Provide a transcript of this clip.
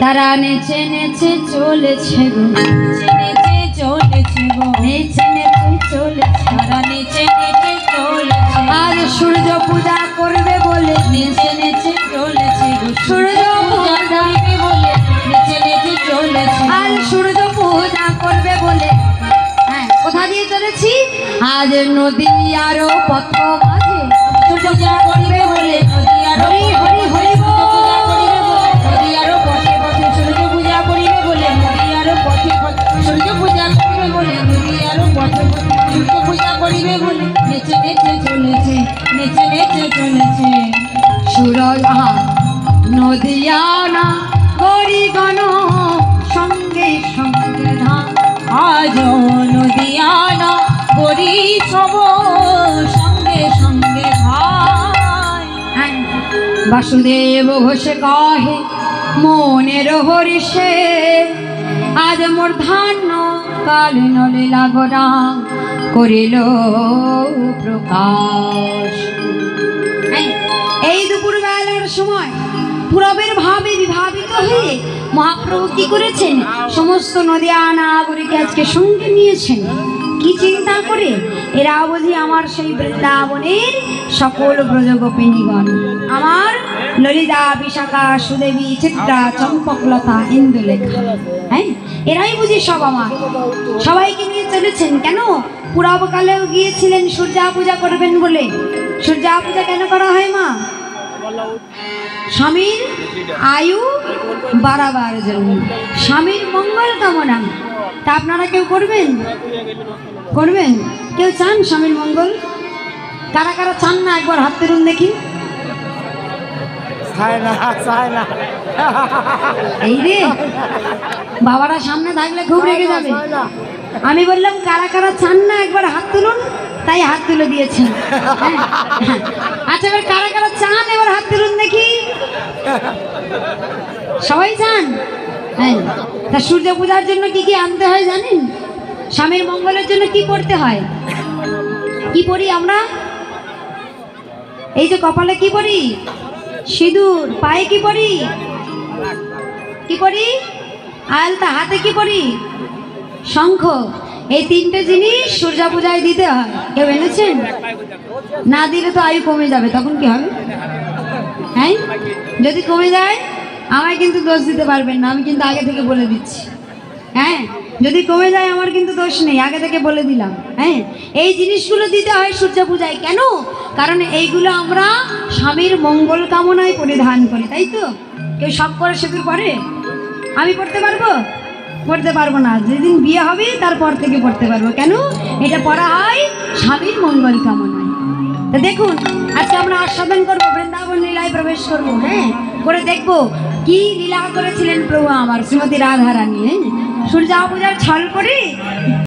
তারা নেচে নেচে চলেছে গো, নেচে চলেছে গো, নেচে নেচে চলেছে, তারা নেচে নেচে চলেছে। আর সূর্য পূজা করবে বলে নেচে নেচে চলেছে গো, সূর্য পূজা পূজা করবে বলে নেচে নেচে চলেছে। আর সূর্য পূজা করবে বলে, হ্যাঁ কোথা দিয়ে চলেছি? আজ নদী আরো পথ মাঝে সূর্য পূজা করবে বলে নদী আরো হরি হরি হরি পূজা করিবে বলে নদী আরো পথে পথে সূর্য পূজা করিবে বলে নদী আরো পথে পথে সূর্য পূজা করিবে বলে নদী আরো পথে পথে সূর্য পূজা করিবে বলে নেচে নেচে চলেছে, নেচে নেচে চলেছে। সূরজ নদিয়ানা গণ সঙ্গে সঙ্গে ধান, আজ নদিয়ানা করি সব সঙ্গে সঙ্গে ভাই। হ্যাঁ, বাসুদেব ঘোষে কহে মনের হরিষে, আজ মোর ধান্য কাল নলে লাগরা করিল প্রকাশ। হ্যাঁ, এই দুপুর বেলার সময় পূরবের ভাবে বিভাবিত হয়ে মহাপ্রভু কি করেছেন? সমস্ত নদিয়া নাগরিককে আজকে সঙ্গে নিয়েছেন। কি চিন্তা করে? এরা বুঝি আমার সেই বৃন্দাবনের সকল ব্রজগোপিনীগণ, আমার ললিতা, বিশাখা, সুদেবী, চিত্রা, চম্পকলতা, ইন্দুলেখা। হ্যাঁ, এরাই বুঝি সব আমার। সবাইকে নিয়ে চলেছেন কেন? পূর্বকালেও গিয়েছিলেন সূর্যা পূজা করবেন বলে। সূর্যা পূজা কেন করা হয় মা? স্বামীর আয়ু বাড়াবার জন্য, স্বামীর মঙ্গল কামনা। তা আপনারা কেউ করবেন? করবেন? কেউ চান স্বামীর মঙ্গল? কারা কারা চান না একবার হাত তুলুন দেখি। এই রে বাবারা সামনে থাকলে খুব রেগে যাবে। আমি বললাম কারা কারা চান না একবার হাত তুলুন, তাই হাত তুলে দিয়েছেন। হ্যাঁ, হ্যাঁ। আচ্ছা এবার কারা কারা চান এবার হাত তুলুন দেখি। সবাই চান? হ্যাঁ। তা সূর্য পূজার জন্য কি কি আনতে হয় জানেন? স্বামীর মঙ্গলের জন্য কি করতে হয়? কি পরি আমরা? এই যে কপালে কি পরি? সিঁদুর। পায়ে কি পরি? কি পরি? আলতা। হাতে কি পরি? শঙ্খ। এই তিনটে জিনিস সূর্যা পূজায় দিতে হয়। কেউ এনেছেন? না দিলে তো আয়ু কমে যাবে, তখন কি হবে? হ্যাঁ, যদি কমে যায় আমায় কিন্তু দোষ দিতে পারবেন না, আমি কিন্তু আগে থেকে বলে দিচ্ছি। হ্যাঁ, যদি কমে যায় আমার কিন্তু দোষ নেই, আগে থেকে বলে দিলাম। হ্যাঁ, এই জিনিসগুলো দিতে হয় সূর্যা পূজায়। কেন? কারণ এইগুলো আমরা স্বামীর মঙ্গল কামনায় পরিধান করি, তাই তো? কেউ সব করে সিঁদুর পরে? আমি পড়তে পারবো? পড়তে পারবো না। যেদিন বিয়ে হবে তারপর থেকে পড়তে পারবো। কেন? এটা পড়া হয় স্বামীর মঙ্গল কামনায়। তো দেখুন আজকে আমরা আস্বাদন করবো, বৃন্দাবন লীলায় প্রবেশ করবো। হ্যাঁ, করে দেখবো কি লীলা করেছিলেন প্রভু আমার শ্রীমতী রাধারানী। হ্যাঁ, সূর্যা পূজার ছল করে